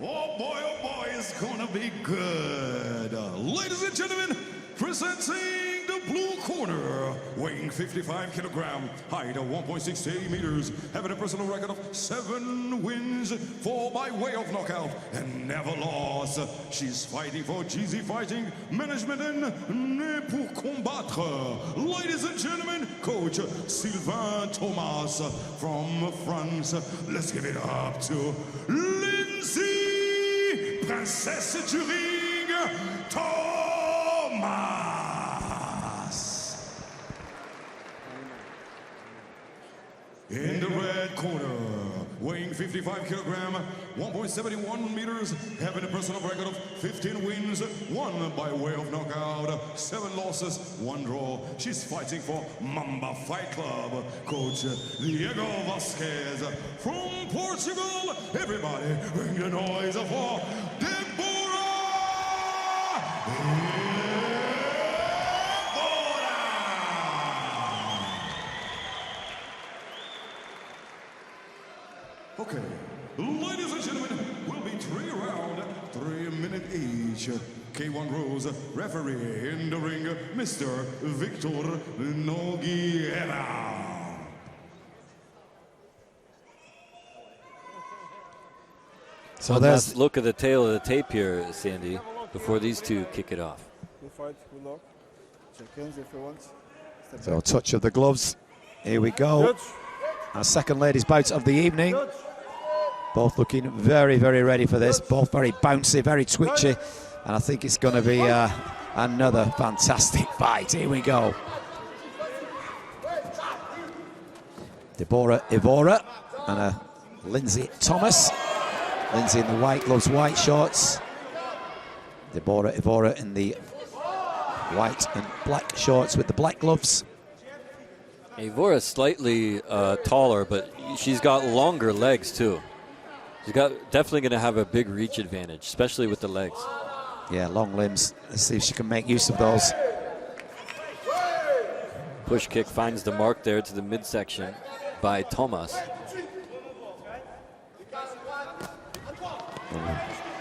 Oh boy, it's gonna be good. Ladies and gentlemen, presenting the blue corner, weighing 55 kilograms, height of 1.68 meters, having a personal record of 7 wins, 4 by way of knockout, and never lost. She's fighting for GZ Fighting Management and Né pour Combattre. Ladies and gentlemen, Coach Sylvain Thomas from France. Let's give it up to Lyndsey, Princesse du Ring, Thomas. In the red corner, weighing 55 kilograms, 1.71 meters, having a personal record of 15 wins, 1 by way of knockout, 7 losses, 1 draw. She's fighting for Mamba Fight Club. Coach Diego Vasquez from Portugal. Everybody, bring the noise for Debora Evora. Okay, ladies and gentlemen, will be 3 rounds, 3 minutes each. K1 rules, referee in the ring, Mr. Victor Nogueira. So let's look at the tail of the tape here, Sandy, before these two kick it off. Good fight, good luck. Check hands if you want. So a touch of the gloves. Here we go. Our second ladies' bout of the evening. Both looking very, very ready for this. Both very bouncy, very twitchy. And I think it's going to be another fantastic fight. Here we go. Debora Evora and Lyndsey Thomas. Lyndsey in the white gloves, white shorts. Debora Evora in the white and black shorts with the black gloves. Evora's slightly taller, but she's got longer legs too. She's definitely going to have a big reach advantage, especially with the legs. Yeah, long limbs. Let's see if she can make use of those. Push kick finds the mark there to the midsection by Thomas.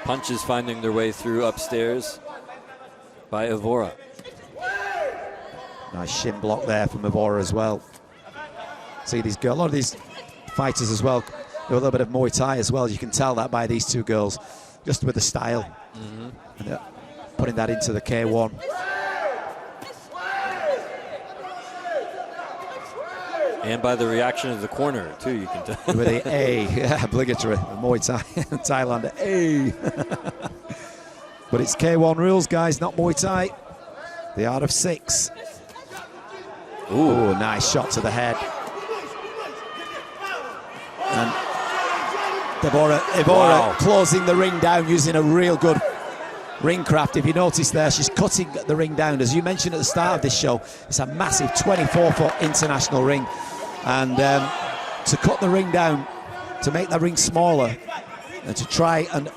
Punches finding their way through upstairs by Evora. Nice shin block there from Evora as well. See these girls, a lot of these fighters as well, do a little bit of Muay Thai as well. You can tell that by these two girls, just with the style. And putting that into the K1. And by the reaction of the corner, too, you can tell. With the A, yeah, obligatory, Muay Thai, Thailand, A. But it's K1 rules, guys, not Muay Thai. The art of 6. Ooh, nice shot to the head. And Debora Evora closing the ring down using a real good ring craft. If you notice there, she's cutting the ring down. As you mentioned at the start of this show, it's a massive 24-foot international ring. And to cut the ring down, to make that ring smaller, and to try and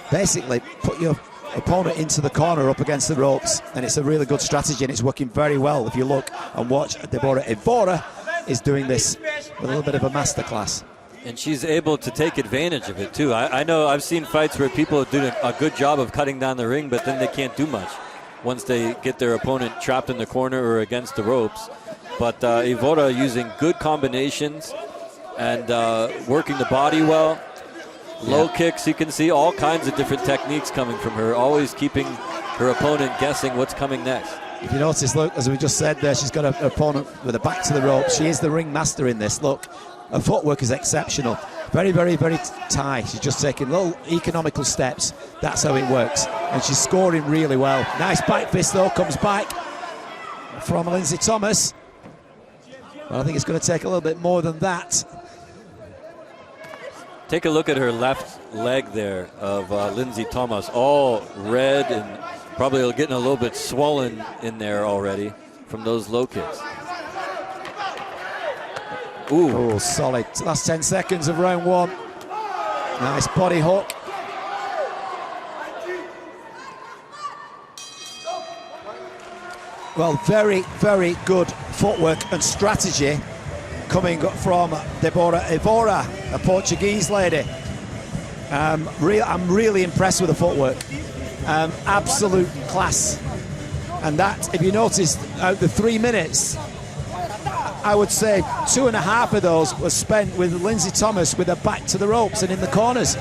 basically put your opponent into the corner up against the ropes, and it's a really good strategy, and it's working very well. If you look and watch, Debora Evora is doing this with a little bit of a masterclass. And she's able to take advantage of it, too. I know I've seen fights where people do a good job of cutting down the ring, but then they can't do much once they get their opponent trapped in the corner or against the ropes. But Evora using good combinations and working the body well. Low kicks, you can see all kinds of different techniques coming from her, always keeping her opponent guessing what's coming next. If you notice, look, as we just said there, she's got her opponent with her back to the rope. She is the ring master in this. Look, her footwork is exceptional. Very, very, very tight. She's just taking little economical steps. That's how it works. And she's scoring really well. Nice back fist, though, comes back from Lyndsey Thomas. But I think it's going to take a little bit more than that. Take a look at her left leg there of Lyndsey Thomas, all red and probably getting a little bit swollen in there already from those low kicks. Ooh, solid. Last 10 seconds of round 1. Nice body hook. Well, very, very good footwork and strategy coming from Debora Evora, a Portuguese lady. I'm really impressed with the footwork. Absolute class. And that, if you notice, out the 3 minutes, I would say 2.5 of those were spent with Lyndsey Thomas with her back to the ropes and in the corners.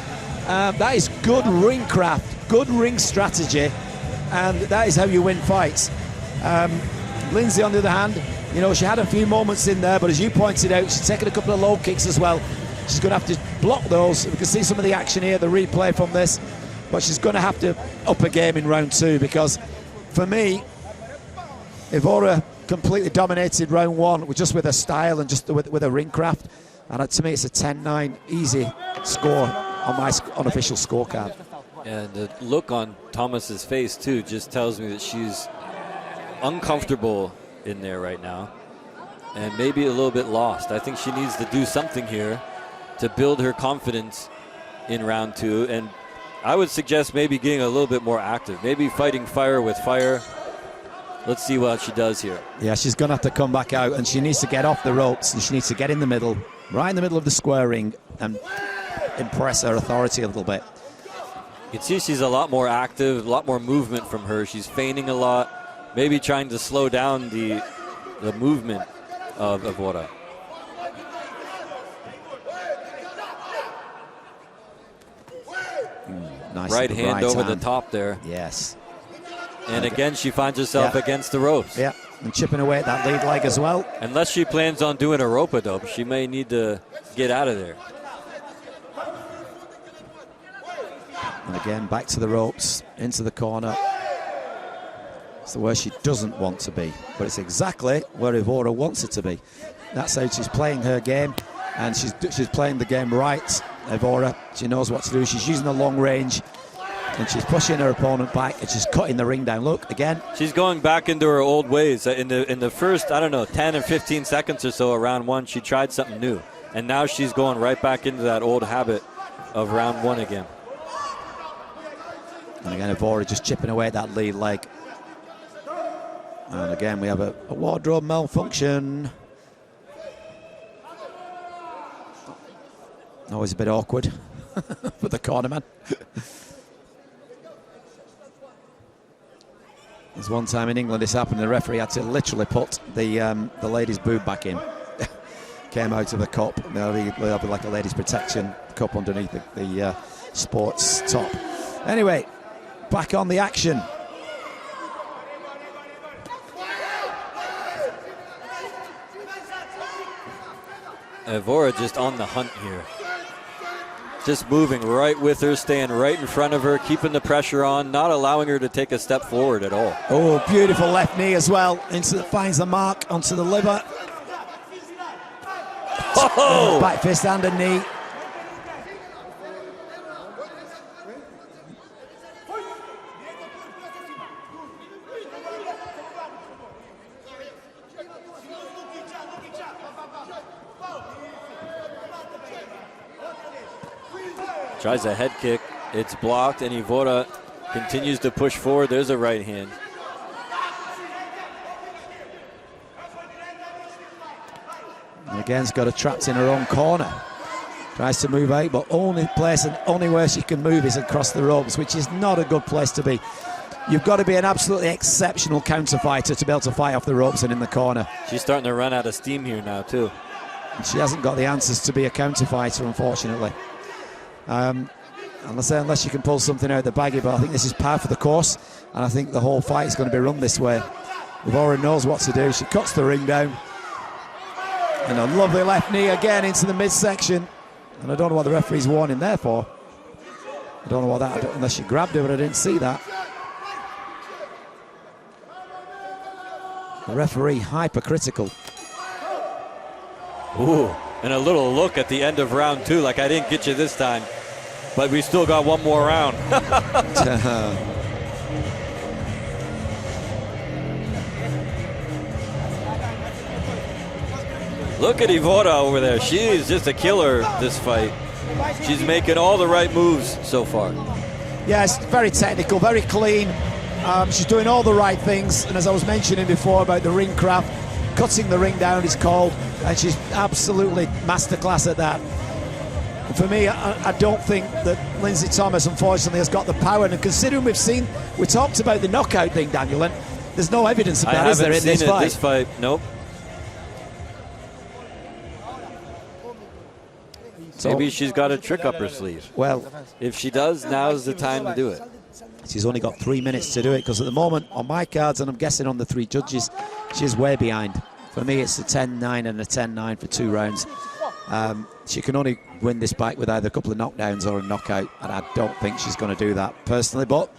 That is good ring craft, good ring strategy, and that is how you win fights. Lyndsey, on the other hand, you know, she had a few moments in there, but as you pointed out, she's taken a couple of low kicks as well. She's going to have to block those. We can see some of the action here, the replay from this, but she's going to have to up a game in round 2, because for me, Evora completely dominated round 1 just with her style and just with her ring craft, and to me it's a 10-9 easy score on my unofficial scorecard. And the look on Thomas's face too just tells me that she's uncomfortable in there right now and maybe a little bit lost. I think she needs to do something here to build her confidence in round 2, and I would suggest maybe getting a little bit more active, maybe fighting fire with fire. Let's see what she does here. Yeah, she's going to have to come back out, and she needs to get off the ropes, and she needs to get in the middle, right in the middle of the square ring, and impress her authority a little bit. You can see she's a lot more active, a lot more movement from her. She's feigning a lot, maybe trying to slow down the movement of Evora. Nice right hand over the top there. Yes. And again, she finds herself against the ropes. Yeah, and chipping away at that lead leg as well. Unless she plans on doing a rope-a-dope, she may need to get out of there. And again, back to the ropes, into the corner. It's where she doesn't want to be, but it's exactly where Evora wants it to be. That's how she's playing her game, and she's playing the game right. Evora, she knows what to do. She's using the long range, and she's pushing her opponent back, and she's cutting the ring down. Look, again. She's going back into her old ways. In the first, I don't know, 10 or 15 seconds or so of round 1, she tried something new. And now she's going right back into that old habit of round 1 again. And again, Evora just chipping away at that lead leg. And again, we have a wardrobe malfunction. Always a bit awkward for the cornerman. There's one time in England this happened, the referee had to literally put the lady's boob back in. Came out of the cup. There'll be like a ladies' protection cup underneath the sports top. Anyway, back on the action. Evora just on the hunt here. Just moving right with her, staying right in front of her, keeping the pressure on, not allowing her to take a step forward at all. Oh, beautiful left knee as well. Finds the mark onto the liver. Oh! Back fist and a knee. Tries a head kick. It's blocked, and Evora continues to push forward. There's a right hand. And again, she's got her trapped in her own corner. Tries to move out, but only where she can move is across the ropes, which is not a good place to be. You've got to be an absolutely exceptional counter fighter to be able to fight off the ropes and in the corner. She's starting to run out of steam here now, too. And she hasn't got the answers to be a counter fighter, unfortunately. Unless you can pull something out of the baggie, but I think this is par for the course, and I think the whole fight is going to be run this way. Evora knows what to do. She cuts the ring down, and a lovely left knee again into the midsection. And I don't know what the referee's warning there for. I don't know what that, unless she grabbed her, but I didn't see that. The referee hypercritical. Ooh. And a little look at the end of round 2, like I didn't get you this time, but we still got one more round. Look at Evora over there. She is just a killer this fight. She's making all the right moves so far. Yeah, it's very technical, very clean. She's doing all the right things, and as I was mentioning before about the ring craft, cutting the ring down is called, and she's absolutely masterclass at that. For me, I don't think that Lyndsey Thomas, unfortunately, has got the power. And considering we talked about the knockout thing, Daniel, and there's no evidence of that, is there, in this fight? This fight, nope. So, maybe she's got a trick up her sleeve. Well, if she does, now's the time to do it. She's only got 3 minutes to do it, because at the moment, on my cards, and I'm guessing on the 3 judges, she's way behind. For me, it's a 10-9 and a 10-9 for 2 rounds. She can only win this fight with either a couple of knockdowns or a knockout, and I don't think she's going to do that personally. But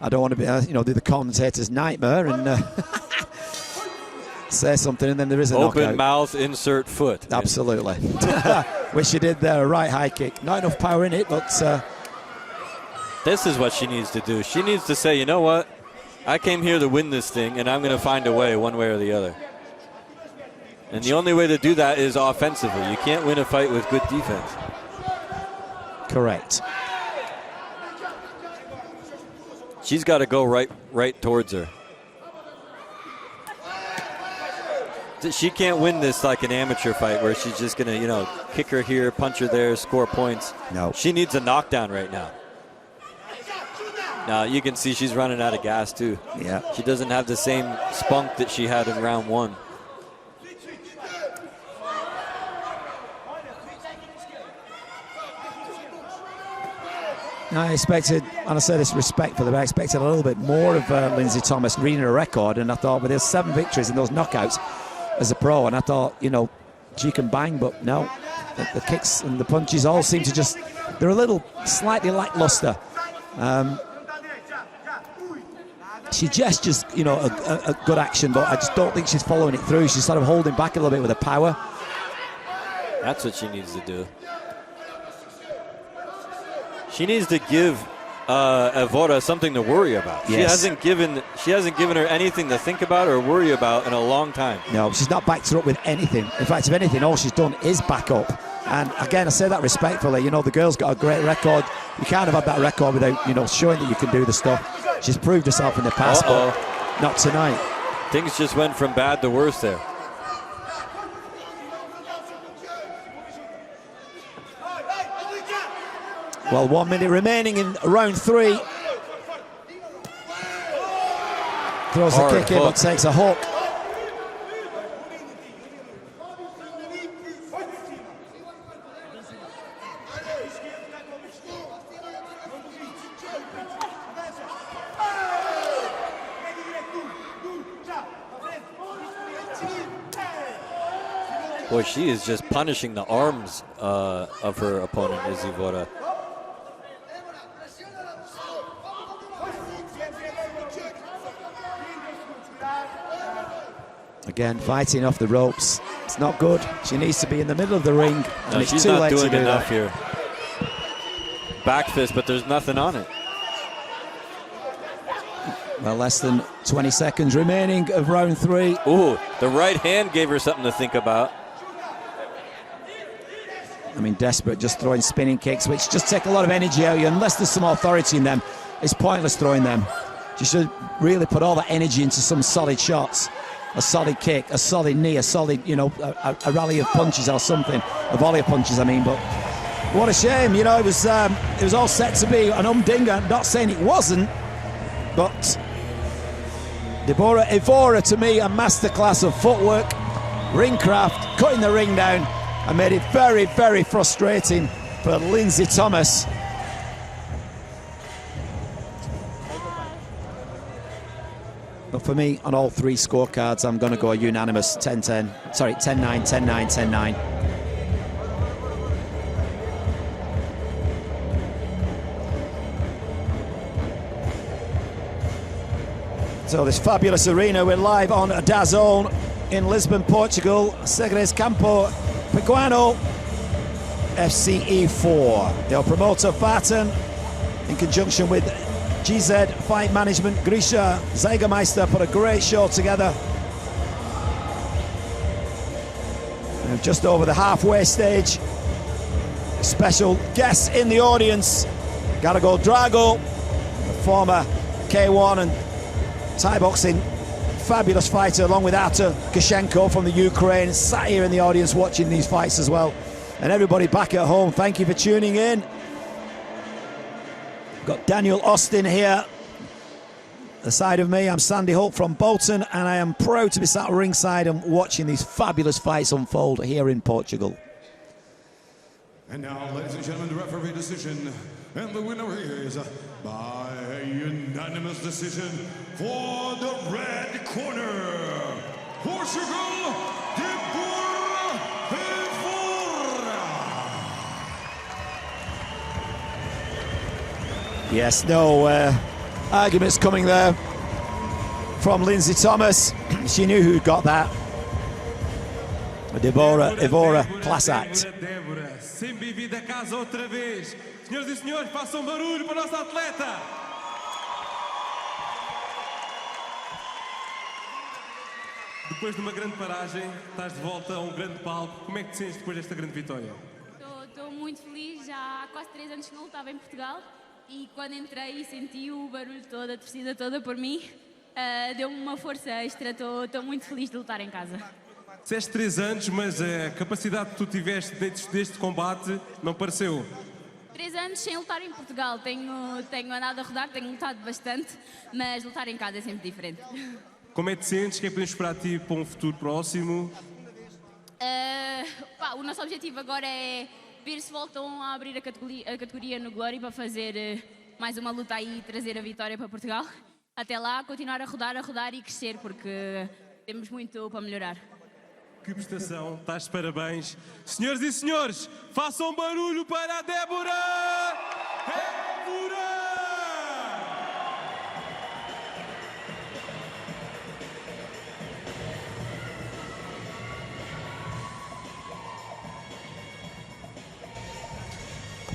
I don't want to be, do the commentator's nightmare and say something, and then there is a knockout. Open mouth, insert foot. Absolutely. Which she did there, a right high kick. Not enough power in it, but this is what she needs to do. She needs to say, you know what? I came here to win this thing, and I'm going to find a way, one way or the other. And the only way to do that is offensively. You can't win a fight with good defense. Correct. She's got to go right towards her. She can't win this like an amateur fight where she's just going to, kick her here, punch her there, score points. No. She needs a knockdown right now. Now, you can see she's running out of gas, too. Yeah. She doesn't have the same spunk that she had in round 1. I expected, and I say this respectfully, but I expected a little bit more of Lyndsey Thomas reading her record, and I thought, well, there's 7 victories in those knockouts as a pro, and I thought, she can bang, but no. The kicks and the punches all seem to they're a little slightly lackluster. She gestures, a good action, but I just don't think she's following it through. She's sort of holding back a little bit with her power. That's what she needs to do. She needs to give Evora something to worry about. Yes. She hasn't given her anything to think about or worry about in a long time. No, she's not backed her up with anything. In fact, if anything, all she's done is back up. And again, I say that respectfully. The girl's got a great record. You can't have had that record without, showing that you can do the stuff. She's proved herself in the past, but not tonight. Things just went from bad to worse there. Well, 1 minute remaining in round 3. Throws the kick in, but takes a hook. Boy, she is just punishing the arms of her opponent, Evora. Again, fighting off the ropes. It's not good. She needs to be in the middle of the ring. And it's she's too not late doing to do enough that. here. Back fist, but there's nothing on it. Well, less than 20 seconds remaining of round 3. Ooh, the right hand gave her something to think about. I mean, desperate, just throwing spinning kicks, which just take a lot of energy out of you. Unless there's some authority in them, it's pointless throwing them. You should really put all that energy into some solid shots. A solid kick, a solid knee, a solid, a rally of punches or something. A volley of punches, I mean. But what a shame, it was all set to be an humdinger. I'm not saying it wasn't, but Debora Evora, to me, a masterclass of footwork, ring craft, cutting the ring down, and made it very, very frustrating for Lyndsey Thomas. But for me, on all 3 scorecards, I'm going to go a unanimous 10-10. Sorry, 10-9, 10-9, 10-9. So this fabulous arena, we're live on DAZN in Lisbon, Portugal. Segres Campo Pequeno, FCE4. Their promoter Barton, in conjunction with GZ Fight Management, Grisha Zeigermeister, put a great show together. And just over the halfway stage, special guests in the audience. Garago Drago, the former K1 and Thai boxing fabulous fighter, along with Artur Kashenko from the Ukraine, sat here in the audience watching these fights as well. And everybody back at home, thank you for tuning in. Got Daniel Austin here. The side of me, I'm Sandy Holt from Bolton, and I am proud to be sat ringside and watching these fabulous fights unfold here in Portugal. And now, ladies and gentlemen, the referee decision. And the winner is by unanimous decision for the red corner, Portugal, Debora Evora. Yes, no arguments coming there from Lyndsey Thomas. She knew who'd got that. Debora Evora, class act. Sem bem-vinda a casa outra vez. Senhoras e senhores, façam barulho para a nossa atleta. Depois de uma grande paragem, estás de volta a um grande palco. Como é que te sentes depois desta grande vitória? Estou muito feliz, já há quase 3 anos que não lutava em Portugal e quando entrei e senti o barulho todo, a torcida toda por mim, deu-me uma força extra, estou muito feliz de lutar em casa. Disseste 3 anos, mas a capacidade que tu tiveste deste combate não pareceu. 3 anos sem lutar em Portugal, tenho andado a rodar, tenho lutado bastante, mas lutar em casa é sempre diferente. Como é que te sentes? O que é que podemos esperar de ti para um futuro próximo? O nosso objetivo agora é ver se voltam a abrir a categoria no Glory para fazer mais uma luta aí e trazer a vitória para Portugal. Até lá, continuar a rodar e crescer, porque temos muito para melhorar. Que prestação, estás de parabéns. Senhoras e senhores, façam barulho para a Debora Evora!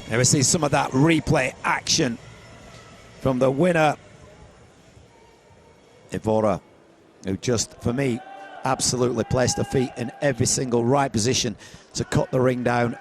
There we see some of that replay action from the winner, Evora, who just, for me, absolutely placed her feet in every single right position to cut the ring down.